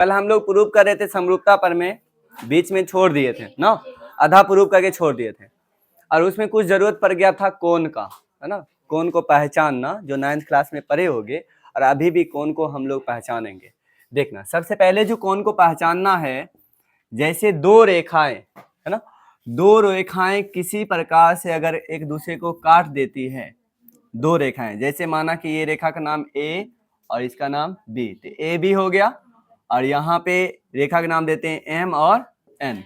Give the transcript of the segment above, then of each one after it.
कल हम लोग प्रूव कर रहे थे समरूपता पर में, बीच में छोड़ दिए थे ना, आधा प्रूव करके छोड़ दिए थे। और उसमें कुछ जरूरत पड़ गया था कोण का, है ना, कोण को पहचानना, जो 9th क्लास में पढ़े होंगे, और अभी भी कोण को हम लोग पहचानेंगे। देखना, सबसे पहले जो कोण को पहचानना है, जैसे दो रेखाएं, है ना, दो रेखाएं किसी प्रकार से अगर एक दूसरे को काट देती है, दो रेखाएं, जैसे माना कि ये रेखा का नाम ए और इसका नाम बी, तो ए बी हो गया, और यहाँ पे रेखा का नाम देते हैं एम और एन।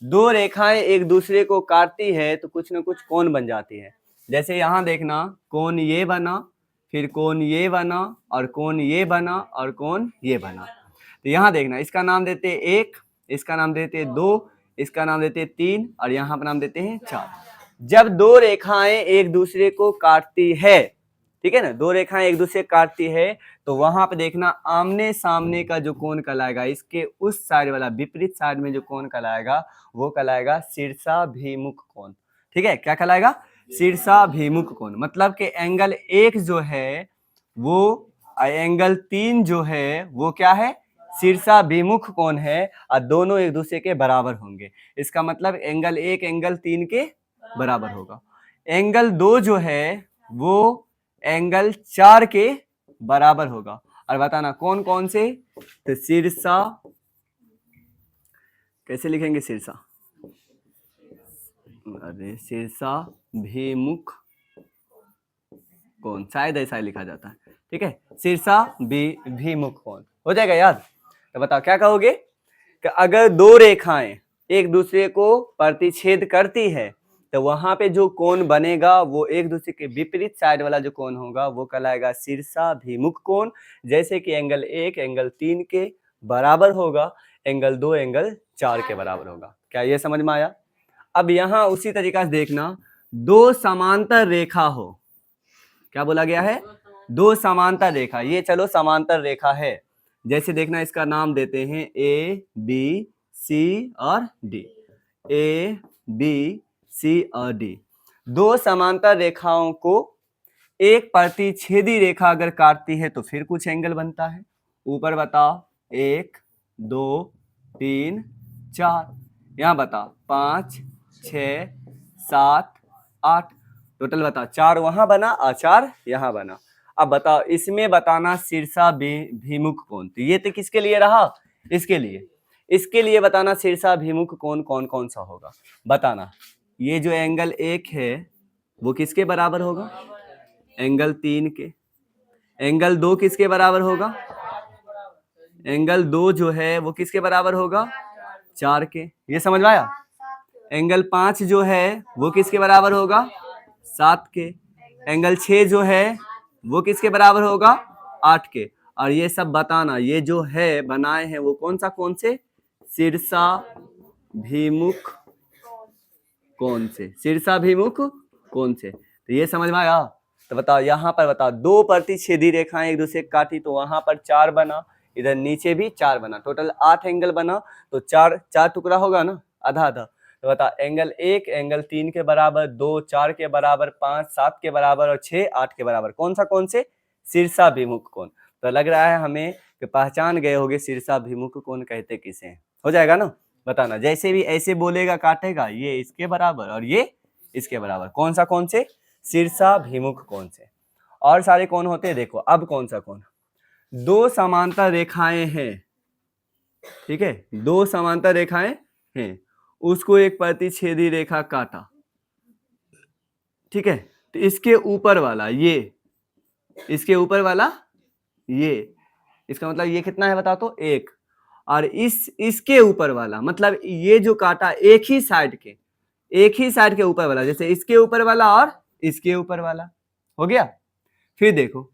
दो रेखाएं एक दूसरे को काटती है तो कुछ ना कुछ कोण बन जाती है। जैसे यहाँ देखना, कोण ये बना, फिर कोण ये बना, और कोण ये बना, और कोण ये बना। तो यहाँ देखना, इसका नाम देते हैं एक, इसका नाम देते हैं दो, इसका नाम देते हैं तीन, और यहाँ पर नाम देते हैं चार। जब दो रेखाएं एक दूसरे को काटती है, ठीक है ना, दो रेखाएं एक दूसरे को काटती है, तो वहां पे देखना आमने सामने का जो कोण कहलाएगा, इसके उस साइड वाला विपरीत साइड में जो कोण कहलाएगा वो कहलाएगा शीर्षाभिमुख कोण। ठीक है, क्या कहलाएगा? शीर्षाभिमुख कोण। मतलब कि एंगल एक जो है वो, एंगल तीन जो है वो क्या है? शीर्षाभिमुख कोण है, और दोनों एक दूसरे के बराबर होंगे। इसका मतलब एंगल एक एंगल तीन के बराबर होगा। एंगल दो जो है वो एंगल चार के बराबर होगा। और बताना कौन कौन से? तो शीर्षा, कैसे लिखेंगे शीर्षा? अरे शीर्षाभिमुख कोण, शायद ऐसा लिखा जाता है। ठीक है, शीर्षाभिमुख कोण हो जाएगा याद। तो बताओ क्या कहोगे कि अगर दो रेखाएं एक दूसरे को प्रतिच्छेद करती है तो वहां पे जो कोण बनेगा वो एक दूसरे के विपरीत साइड वाला जो कोण होगा वो कहलाएगा शीर्षाभिमुख कोण। जैसे कि एंगल एक एंगल तीन के बराबर होगा, एंगल दो एंगल चार के बराबर होगा। क्या ये समझ में आया? अब यहाँ उसी तरीका से देखना, दो समांतर रेखा हो, क्या बोला गया है? दो समांतर रेखा। ये चलो समांतर रेखा है, जैसे देखना इसका नाम देते हैं ए बी सी और डी, ए बी सी और डी। दो समांतर रेखाओं को एक प्रतिच्छेदी रेखा अगर काटती है तो फिर कुछ एंगल बनता है। ऊपर बताओ, एक दो तीन चार, यहाँ बताओ पाँच छः सात आठ, टोटल बताओ चार वहां बना और चार यहाँ बना। अब बताओ इसमें बताना शीर्षाभिमुख कोण। तो ये तो किसके लिए रहा? इसके लिए। इसके लिए बताना शीर्षाभिमुख कोण कौन कौन सा होगा, बताना। ये जो एंगल एक है वो किसके बराबर होगा? एंगल तीन के। एंगल दो किसके बराबर होगा? एंगल दो जो है वो किसके बराबर होगा? चार के। ये समझ में आया? एंगल पांच जो है वो किसके बराबर होगा? सात के। एंगल छह जो है वो किसके बराबर होगा? आठ के। और ये सब बताना, ये जो है बनाए हैं वो कौन सा कोण से? शीर्षाभिमुख कोण से। शीर्षाभिमुख कोण से। तो ये समझ में आया? तो बताओ यहाँ पर बताओ, दो प्रतिच्छेदी रेखाएं एक दूसरे काटी तो वहां पर चार बना, इधर नीचे भी चार बना, टोटल 8 एंगल बना। तो चार चार टुकड़ा होगा ना, आधा आधा। तो बता, एंगल एक एंगल तीन के बराबर, दो चार के बराबर, पांच सात के बराबर, और छह आठ के बराबर। कौन सा कौन से? शीर्षाभिमुख कोण। तो लग रहा है हमें कि पहचान गए होगे शीर्षाभिमुख कोण कहते किसे। हो जाएगा ना? बताना, जैसे भी ऐसे बोलेगा काटेगा, ये इसके बराबर और ये इसके बराबर। कौन सा कौन से? शीर्षाभिमुख कोण से। और सारे कौन होते हैं देखो। अब कौन सा कौन? दो समांतर रेखाएं हैं, ठीक है, दो समांतर रेखाएं हैं, उसको एक प्रतिच्छेदी रेखा काटा, ठीक है, तो इसके ऊपर वाला ये, इसके ऊपर वाला ये, इसका मतलब ये कितना है बता तो? एक। और इसके ऊपर वाला, मतलब ये जो काटा एक ही साइड के, एक ही साइड के ऊपर वाला, जैसे इसके ऊपर वाला और इसके ऊपर वाला, हो गया। फिर देखो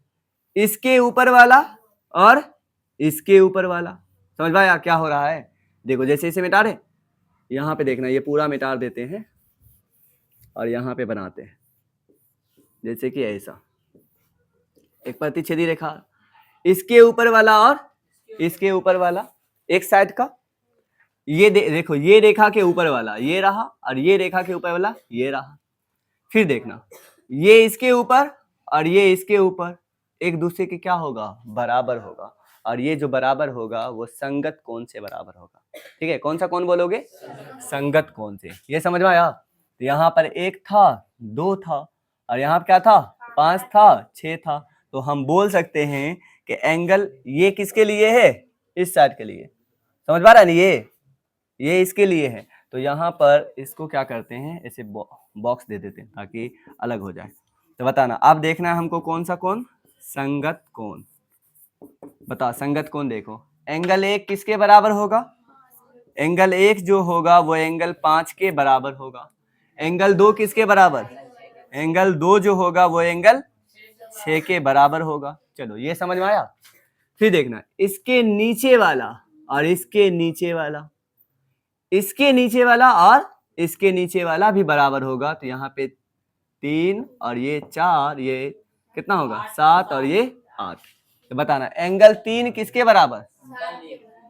इसके ऊपर वाला और इसके ऊपर वाला। समझ पाया क्या हो रहा है? देखो जैसे इसे मिटा रहे, यहाँ पे देखना, ये पूरा मिटा देते हैं और यहाँ पे बनाते हैं, जैसे कि ऐसा एक प्रतिच्छेदी रेखा, इसके ऊपर वाला और इसके ऊपर वाला एक साइड का। ये देखो, ये रेखा के ऊपर वाला ये रहा और ये रेखा के ऊपर वाला ये रहा। फिर देखना, ये इसके ऊपर और ये इसके ऊपर एक दूसरे के क्या होगा? बराबर होगा। और ये जो बराबर होगा वो संगत कोण से बराबर होगा। ठीक है, कौन सा कोण बोलोगे? संगत कोण से। ये समझ में आया? तो यहाँ पर 1 था, 2 था, और यहाँ पर क्या था? 5 था, 6 था। तो हम बोल सकते हैं कि एंगल ये किसके लिए है? इस साइड के लिए। समझ पा रहा है ना? ये इसके लिए है। तो यहाँ पर इसको क्या करते हैं, ऐसे बॉक्स दे देते हैं ताकि अलग हो जाए। तो बताना, आप देखना है हमको कौन सा कोण? संगत कोण। बताओ संगत कोण देखो, एंगल 1 किसके बराबर होगा? एंगल 1 जो होगा वो एंगल 5 के बराबर होगा। एंगल 2 किसके बराबर? एंगल 2 जो होगा वो एंगल 6 के बराबर होगा। चलो ये समझ में आया? फिर देखना, इसके नीचे वाला और इसके नीचे वाला, इसके नीचे वाला और इसके नीचे वाला भी बराबर होगा। तो यहाँ पे 3 और ये 4, ये कितना होगा? 7 और ये 8। तो बताना एंगल 3 किसके बराबर?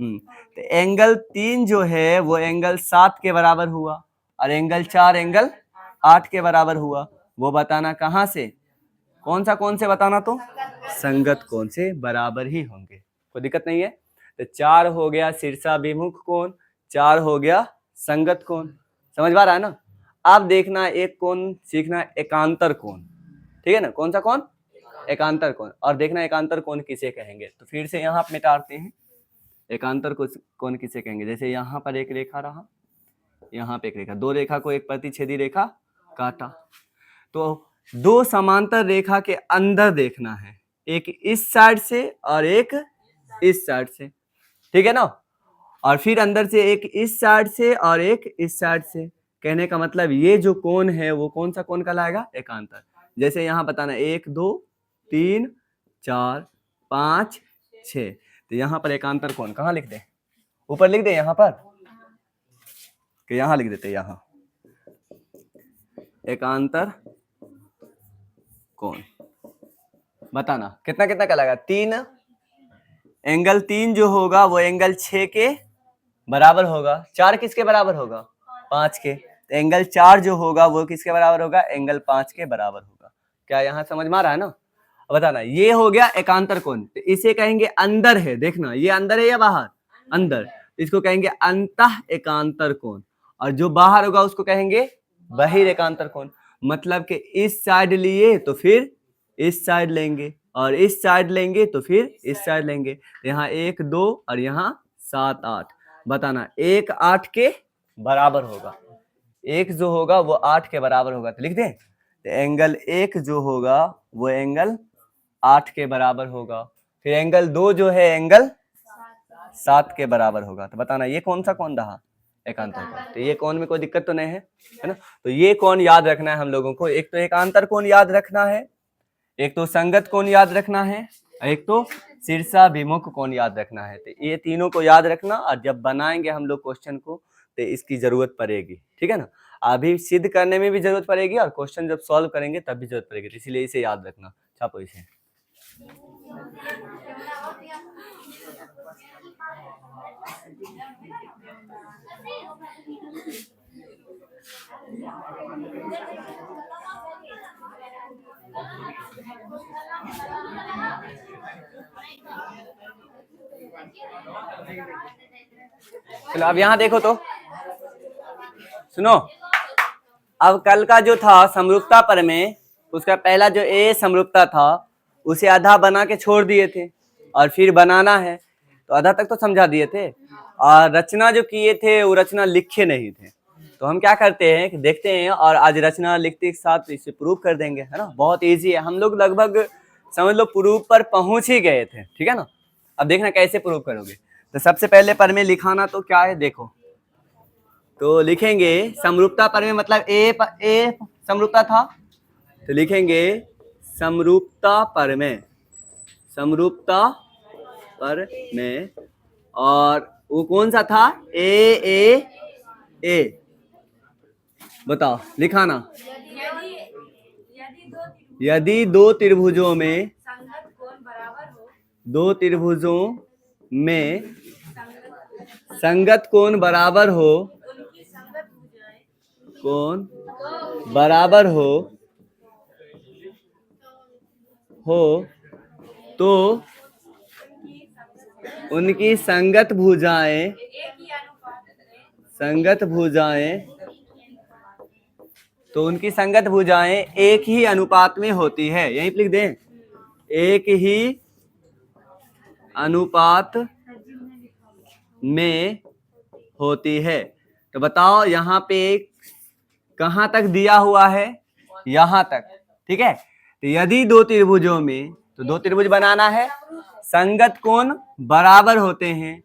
तो एंगल 3 जो है वो एंगल 7 के बराबर हुआ, और एंगल 4 एंगल 8 के बराबर हुआ। वो बताना कहाँ से? कौन सा कोण से बताना? तो संगत कोण से बराबर ही होंगे, कोई दिक्कत नहीं है। तो 4 हो गया शीर्षाभिमुख कोण, 4 हो गया संगत कोण। समझ में आ रहा है ना? आप देखना एक कोण सीखना, एकांतर कोण। ठीक है ना? कौन सा कोण? एकांतर कोण। और देखना एकांतर कोण किसे कहेंगे। तो फिर से यहाँ मिटाते हैं, एकांतर कोण किसे कहेंगे। जैसे यहाँ पर एक रेखा रहा, यहाँ पे एक रेखा, दो रेखा को एक प्रतिच्छेदी रेखा काटा। तो 2 समांतर रेखा के अंदर देखना है, एक इस साइड से और एक इस साइड से। ठीक है ना? और फिर अंदर से एक इस साइड से और एक इस साइड से। कहने का मतलब ये जो कोण है वो कौन सा कोण कहलाएगा? एकांतर। जैसे यहाँ बताना 1 2 3 4 5 6। तो यहाँ पर एकांतर कोण कहाँ लिख दे? ऊपर लिख दे यहाँ पर, कि यहाँ लिख देते? यहाँ एकांतर कोण बताना कितना कितना कहलाएगा? 3। एंगल 3 जो होगा वो एंगल 6 के बराबर होगा। 4 किसके बराबर होगा? 5 के। तो एंगल 4 जो होगा वो किसके बराबर होगा? एंगल 5 के बराबर होगा। क्या यहाँ समझ में आ रहा है ना? बताना, ये हो गया एकांतर कोण। तो इसे कहेंगे अंदर है। देखना ये अंदर है या बाहर? अंदर। इसको कहेंगे अंतः एकांतर कोण, और जो बाहर होगा उसको कहेंगे बहिर एकांतर कोण। मतलब कि इस साइड लिए तो फिर इस साइड लेंगे, और इस साइड लेंगे तो फिर इस साइड लेंगे। यहाँ 1 2 और यहाँ 7 8। बताना 1 8 के बराबर होगा। 1 जो होगा वो 8 के बराबर होगा। तो लिख दें, तो एंगल 1 जो होगा वो एंगल 8 के बराबर होगा। फिर एंगल 2 जो है एंगल 7 के बराबर होगा। तो बताना ये कौन सा कोण रहा? एकांतर कोण। तो ये कोण में कोई दिक्कत तो नहीं है ना? तो ये कोण याद रखना है हम लोगों को। एक तो एकांतर कोण याद रखना है, एक तो संगत कोण याद रखना है, एक तो शीर्षाभिमुख कोण याद रखना है। तो ये तीनों को याद रखना, और जब बनाएंगे हम लोग क्वेश्चन को तो इसकी जरूरत पड़ेगी। ठीक है ना? अभी सिद्ध करने में भी जरूरत पड़ेगी, और क्वेश्चन जब सॉल्व करेंगे तब भी जरूरत पड़ेगी। इसीलिए इसे याद रखना। छापो इसे। चलो अब यहाँ देखो तो सुनो। अब कल का जो था समरूपता पर में, उसका पहला जो ए समरूपता था उसे आधा बना के छोड़ दिए थे, और फिर बनाना है तो आधा तक तो समझा दिए थे, और रचना जो किए थे वो रचना लिखे नहीं थे। तो हम क्या करते हैं कि देखते हैं, और आज रचना लिखते के साथ इसे प्रूव कर देंगे, है ना? बहुत इजी है। हम लोग लगभग समझ लो प्रूफ पर पहुंच ही गए थे। ठीक है ना? अब देखना कैसे प्रूव करोगे। तो सबसे पहले पर में लिखाना तो क्या है देखो, तो लिखेंगे समरूपता पर में, मतलब ए समरूपता था तो लिखेंगे समरूपता पर में, समरूपता पर में। और वो कौन सा था? ए बताओ लिखाना। यदि दो त्रिभुजों में, दो त्रिभुजों में संगत कोण बराबर हो, कोण बराबर हो तो उनकी संगत भुजाएं, संगत भुजाएं, तो उनकी संगत भुजाएं एक ही अनुपात में होती है। यहीं पे लिख दें, एक ही अनुपात में होती है। तो बताओ यहाँ पे कहाँ तक दिया हुआ है, यहाँ तक, ठीक है। तो यदि दो त्रिभुजों में, तो दो त्रिभुज बनाना है, संगत कोण बराबर होते हैं,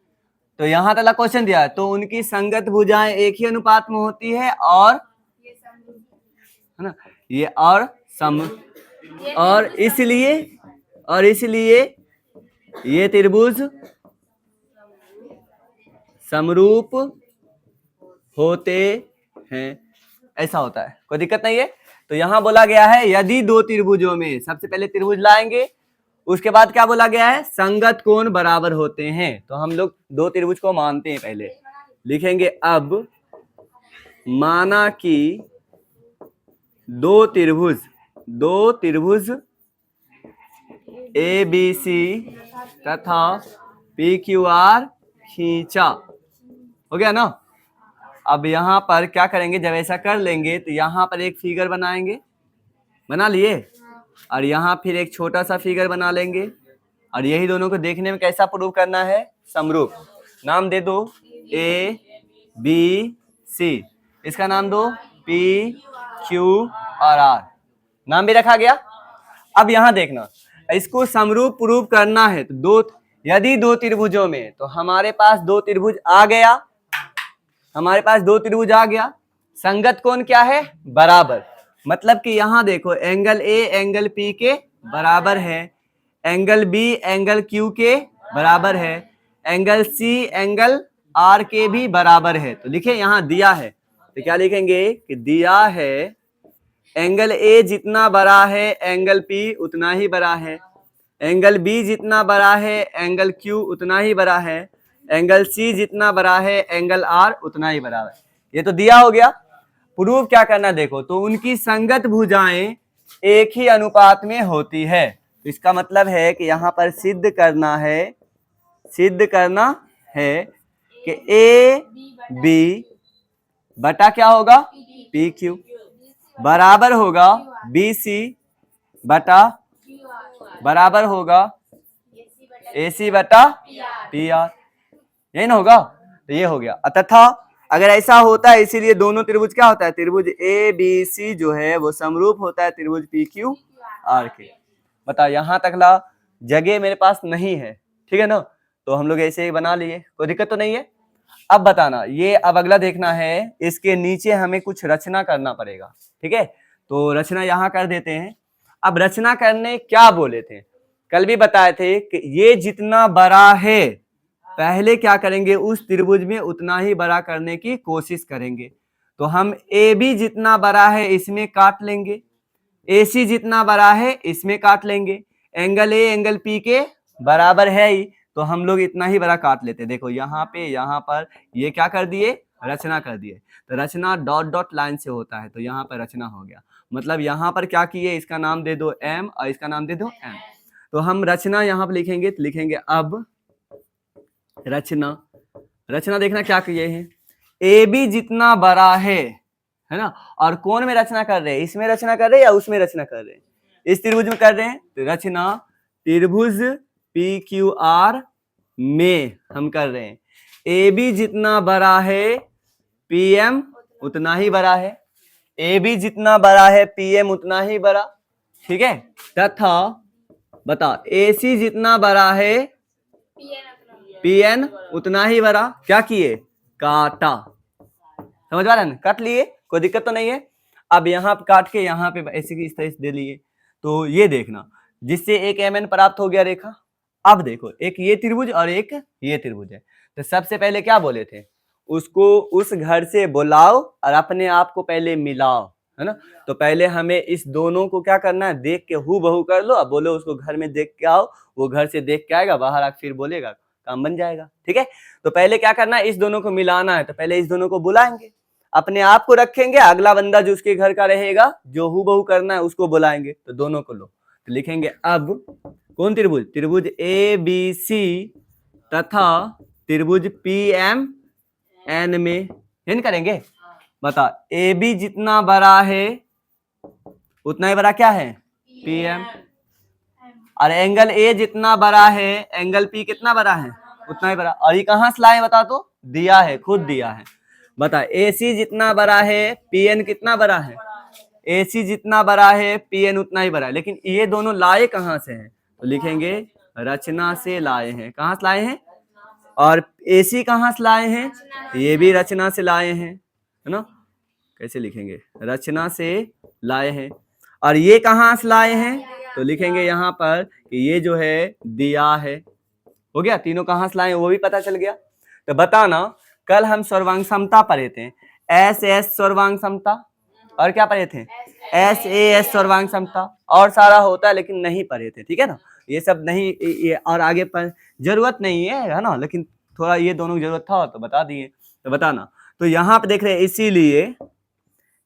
तो यहाँ तक क्वेश्चन दिया है, तो उनकी संगत भुजाएं एक ही अनुपात में होती है, और है ना, ये और इसलिए ये त्रिभुज समरूप होते हैं। ऐसा होता है, कोई दिक्कत नहीं है। तो यहां बोला गया है यदि दो त्रिभुजों में, सबसे पहले त्रिभुज लाएंगे, उसके बाद क्या बोला गया है, संगत कोण बराबर होते हैं। तो हम लोग दो त्रिभुज को मानते हैं, पहले लिखेंगे अब माना कि दो त्रिभुज ए बी सी तथा पी क्यू आर खींचा, हो गया ना। अब यहाँ पर क्या करेंगे, जब ऐसा कर लेंगे तो यहाँ पर एक फिगर बनाएंगे, बना लिए, और यहाँ फिर एक छोटा सा फिगर बना लेंगे, और यही दोनों को देखने में कैसा प्रूव करना है, समरूप। नाम दे दो ए बी सी, इसका नाम दो पी क्यू और आर, नाम भी रखा गया। अब यहाँ देखना, इसको समरूप प्रूव करना है तो यदि दो त्रिभुजों में, तो हमारे पास दो त्रिभुज आ गया, संगत कोण क्या है, बराबर। मतलब कि यहाँ देखो, एंगल ए एंगल पी के बराबर है, एंगल बी एंगल क्यू के बराबर है, एंगल सी एंगल आर के भी बराबर है। तो लिखे यहाँ दिया है, तो क्या लिखेंगे कि दिया है एंगल ए जितना बड़ा है एंगल पी उतना ही बड़ा है, एंगल बी जितना बड़ा है एंगल क्यू उतना ही बड़ा है, एंगल सी जितना बड़ा है एंगल आर उतना ही बड़ा है। ये तो दिया हो गया। प्रूफ क्या करना, देखो, तो उनकी संगत भुजाएं एक ही अनुपात में होती है। तो इसका मतलब है कि यहाँ पर सिद्ध करना है कि ए बी बटा क्या होगा, पी क्यू बराबर होगा बी सी बटा बराबर होगा ए सी बटा पी आर, यही ना होगा। तो ये हो गया। तथा अगर ऐसा होता है, इसीलिए दोनों त्रिभुज क्या होता है, त्रिभुज ए बी सी जो है वो समरूप होता है त्रिभुज पी क्यू आर के। बता, यहां तक ला जगह मेरे पास नहीं है, ठीक है ना, तो हम लोग ऐसे ही बना लिए, कोई दिक्कत तो नहीं है। अब बताना, ये अब अगला देखना है, इसके नीचे हमें कुछ रचना करना पड़ेगा, ठीक है। तो रचना यहाँ कर देते हैं। अब रचना करने क्या बोले थे, कल भी बताए थे कि ये जितना बड़ा है पहले क्या करेंगे, उस त्रिभुज में उतना ही बड़ा करने की कोशिश करेंगे। तो हम ए बी जितना बड़ा है इसमें काट लेंगे, ए सी जितना बड़ा है इसमें काट लेंगे, एंगल ए एंगल पी के बराबर है ही, तो हम लोग इतना ही बड़ा काट लेते। देखो यहाँ पे, यहाँ पर ये क्या कर दिए, रचना कर दिए। तो रचना डॉट डॉट लाइन से होता है, तो यहाँ पर रचना हो गया। मतलब यहाँ पर क्या किए, इसका नाम दे दो एम और इसका नाम दे दो एम। तो हम रचना यहाँ पर लिखेंगे, तो लिखेंगे अब रचना देखना क्या किए हैं, ए बी जितना बड़ा है ना, और कौन में रचना कर रहे हैं, इसमें रचना कर रहे हैं या उसमें रचना कर रहे हैं, इस त्रिभुज में कर रहे हैं। तो रचना त्रिभुज पी क्यू आर में हम कर रहे हैं, ए बी जितना बड़ा है पी एम उतना ही बड़ा है, ए बी जितना बड़ा है पी एम उतना ही बड़ा, ठीक है। तथा बता, ए सी जितना बड़ा है पी एन उतना ही बड़ा, क्या किए, काटा, समझ पा रहे हैं, काट लिए, कोई दिक्कत तो नहीं है। अब यहाँ पे काट के यहाँ पे ऐसे की इस तरह से दे लिए, तो ये देखना, जिससे एक एम एन प्राप्त हो गया रेखा। अब देखो, एक ये त्रिभुज और एक ये त्रिभुज है, तो सबसे पहले क्या बोले थे, उसको उस घर से बुलाओ और अपने आप को पहले मिलाओ, है ना। तो पहले हमें इस दोनों को क्या करना है, देख के हु बहू कर लो, अब बोलो उसको घर में देख के आओ, वो घर से देख के आएगा, बाहर आके फिर बोलेगा, काम बन जाएगा, ठीक है। तो पहले क्या करना है, इस दोनों को मिलाना है, तो पहले इस दोनों को बुलाएंगे, अपने आप को रखेंगे, अगला बंदा जो उसके घर का रहेगा, जो हु बहू करना है उसको बुलाएंगे, तो दोनों को लो। तो लिखेंगे अब कौन त्रिभुज, त्रिभुज ए बी सी तथा त्रिभुज पी एम एन में हिंट करेंगे। बता, ए बी जितना बड़ा है उतना ही बड़ा क्या है, पी एम। और एंगल ए जितना बड़ा है एंगल पी कितना बड़ा है, उतना ही बड़ा। और ये कहां से लाए बता, तो दिया है, खुद दिया है। बता, ए सी जितना बड़ा है पी एन कितना बड़ा है, ए सी जितना बड़ा है पी एन उतना ही बड़ा है। लेकिन ये दोनों लाए कहां से हैं, तो लिखेंगे रचना से लाए हैं। कहां से लाए हैं, और ए सी कहां से लाए हैं, ये भी रचना से लाए हैं, है ना। कैसे लिखेंगे, रचना से लाए हैं। और ये कहां से लाए हैं, तो लिखेंगे यहाँ पर कि ये जो है दिया है। हो गया, तीनों कहां से लाए हैं वो भी पता चल गया। तो बताना, कल हम सर्वांग समता पढ़े थे, एस एस सर्वांग समता, और क्या पढ़े थे, एस ए एस सर्वांग समता, और सारा होता है लेकिन नहीं पढ़े थे, ठीक है ना। ये सब नहीं, ये और आगे पर जरूरत नहीं है ना, लेकिन थोड़ा ये दोनों की जरूरत था तो बता दिए। तो बताना, तो यहाँ पे देख रहे हैं, इसीलिए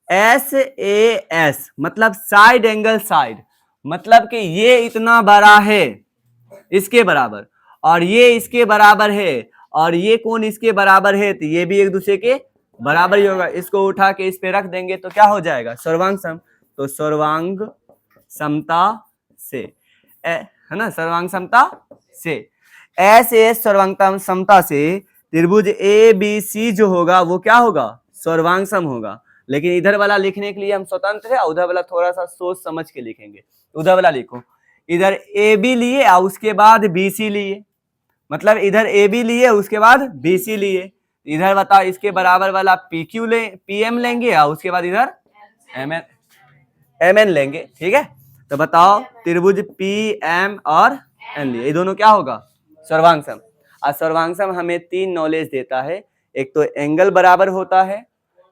एस ए एस मतलब साइड एंगल साइड, मतलब कि ये इतना बड़ा है इसके बराबर, और ये इसके बराबर है, और ये कोण इसके बराबर है, तो ये भी एक दूसरे के बराबर ही होगा। इसको उठा के इस पे रख देंगे तो क्या हो जाएगा, सर्वांग सम। तो सर्वांग समता से, है ना, सर्वांग समता से एस एस सर्वांग समता से त्रिभुज ए बी सी जो होगा वो क्या होगा, सर्वांग सम होगा। लेकिन इधर वाला लिखने के लिए हम स्वतंत्र है, उधर वाला थोड़ा सा सोच समझ के लिखेंगे। उधर वाला लिखो, इधर ए बी लिए और उसके बाद बी सी लिए, मतलब इधर ए बी लिए उसके बाद बी सी लिए। इधर बताओ, इसके बराबर वाला पी क्यू ले, पी एम लेंगे, और उसके बाद इधर एम एन लेंगे, ठीक है। तो बताओ, त्रिभुज पी एम और एन लिए, ये दोनों क्या होगा, सर्वांग सम। और सर्वांग सम हमें तीन नॉलेज देता है, एक तो एंगल बराबर होता है,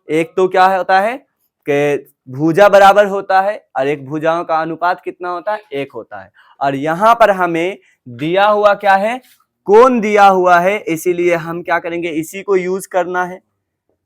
एक तो क्या होता है कि भुजा बराबर होता है, और एक भुजाओं का अनुपात कितना होता है, एक होता है। और यहाँ पर हमें दिया हुआ क्या है, कोण दिया हुआ है, इसीलिए हम क्या करेंगे, इसी को यूज करना है।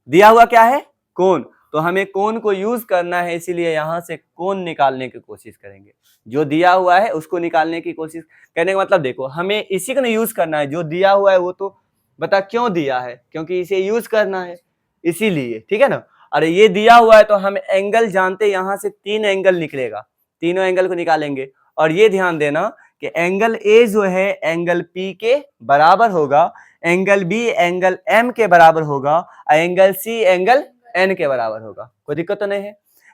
दिया हुआ क्या है, कोण, तो हमें कोण को यूज करना है, इसीलिए यहां से कोण निकालने की कोशिश करेंगे। जो दिया हुआ है उसको निकालने की कोशिश करने का मतलब, देखो हमें इसी को यूज करना है, जो दिया हुआ है वो तो बता क्यों दिया है, क्योंकि इसे यूज करना है इसीलिए, ठीक है ना। अरे ये दिया हुआ है तो हम एंगल जानते, यहां से तीन एंगल निकलेगा, तीनों एंगल को निकालेंगे। और ये ध्यान देना कि एंगल ए जो है एंगल पी के बराबर होगा, एंगल बी एंगल एम के बराबर होगा, और एंगल सी एंगल एन के बराबर होगा। कोई दिक्कत तो नहीं है।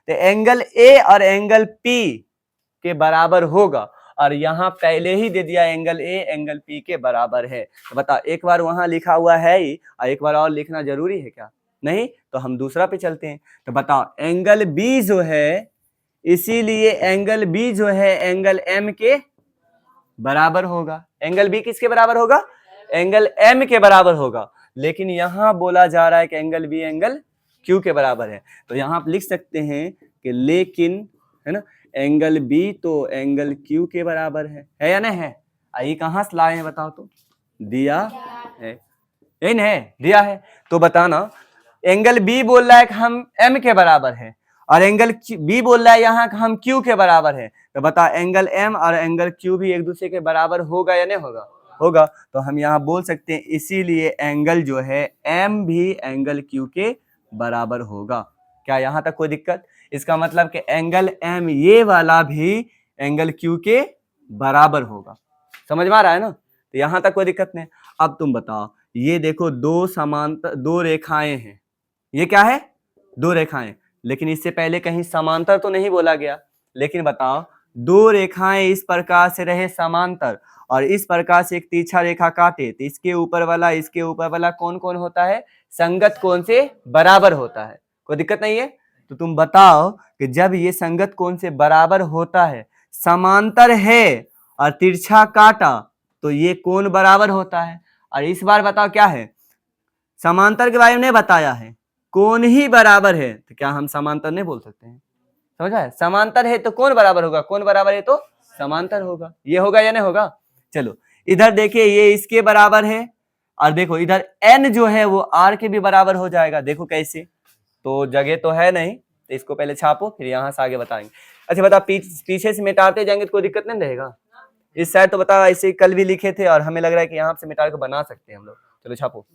तो एंगल ए और एंगल पी के बराबर होगा, और यहाँ पहले ही दे दिया एंगल ए एंगल पी के बराबर है। तो बता, एक बार वहां लिखा हुआ है ही, और एक बार और लिखना जरूरी है क्या, नहीं। तो हम दूसरा पे चलते हैं। तो बताओ, एंगल बी जो है, इसीलिए एंगल बी जो है एंगल एम के बराबर होगा। एंगल बी किसके बराबर होगा, एंगल एम के बराबर होगा। लेकिन यहां बोला जा रहा है कि एंगल बी एंगल क्यू के बराबर है, तो यहां आप लिख सकते हैं कि लेकिन, है ना, एंगल बी तो एंगल क्यू के बराबर है या नहीं है। आई कहां से लाए हैं बताओ, तो दिया है, यही नहीं है, दिया है। तो बताना, एंगल बी बोल रहा है कि हम एम के बराबर है, और एंगल बी बोल रहा है यहाँ हम क्यू के बराबर है। तो बता, एंगल एम और एंगल क्यू भी एक दूसरे के बराबर होगा या नहीं होगा, होगा। तो हम यहाँ बोल सकते हैं इसीलिए एंगल जो है एम भी एंगल क्यू के बराबर होगा। क्या यहाँ तक कोई दिक्कत, इसका मतलब कि एंगल एम ये वाला भी एंगल क्यू के बराबर होगा। समझ में आ रहा है ना, तो यहाँ तक कोई दिक्कत नहीं। अब तुम बताओ, ये देखो दो समांतर, दो रेखाएं हैं, ये क्या है, दो रेखाएं। लेकिन इससे पहले कहीं समांतर तो नहीं बोला गया। लेकिन बताओ, दो रेखाएं इस प्रकार से रहे समांतर, और इस प्रकार से एक तिरछा रेखा काटे, तो इसके ऊपर वाला इसके ऊपर वाला कौन कौन होता है, संगत कोण से बराबर होता है। कोई दिक्कत नहीं है। तो तुम बताओ कि जब ये संगत कोण से बराबर होता है, समांतर है और तिरछा काटा, तो ये कोण बराबर होता है। और इस बार बताओ क्या है, समांतर के बारे में नहीं बताया है, कोण ही बराबर है, तो क्या हम समांतर नहीं बोल सकते हैं। समझ आया, समांतर है तो कोण बराबर होगा, कोण बराबर है तो समांतर होगा। ये होगा या नहीं होगा। चलो इधर देखिए, ये इसके बराबर है, और देखो इधर n जो है वो r के भी बराबर हो जाएगा। देखो कैसे, तो जगह तो है नहीं, तो इसको पहले छापो, फिर यहां से आगे बताएंगे। अच्छा बता, पीछे से मिटाते जाएंगे तो कोई दिक्कत नहीं रहेगा। इस साइड तो बताओ ऐसे कल भी लिखे थे और हमें लग रहा है कि यहाँ से मिटा के बना सकते हैं हम लोग। चलो छापो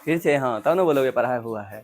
फिर से, हाँ तब ना बोलोगे पढ़ाया हुआ है।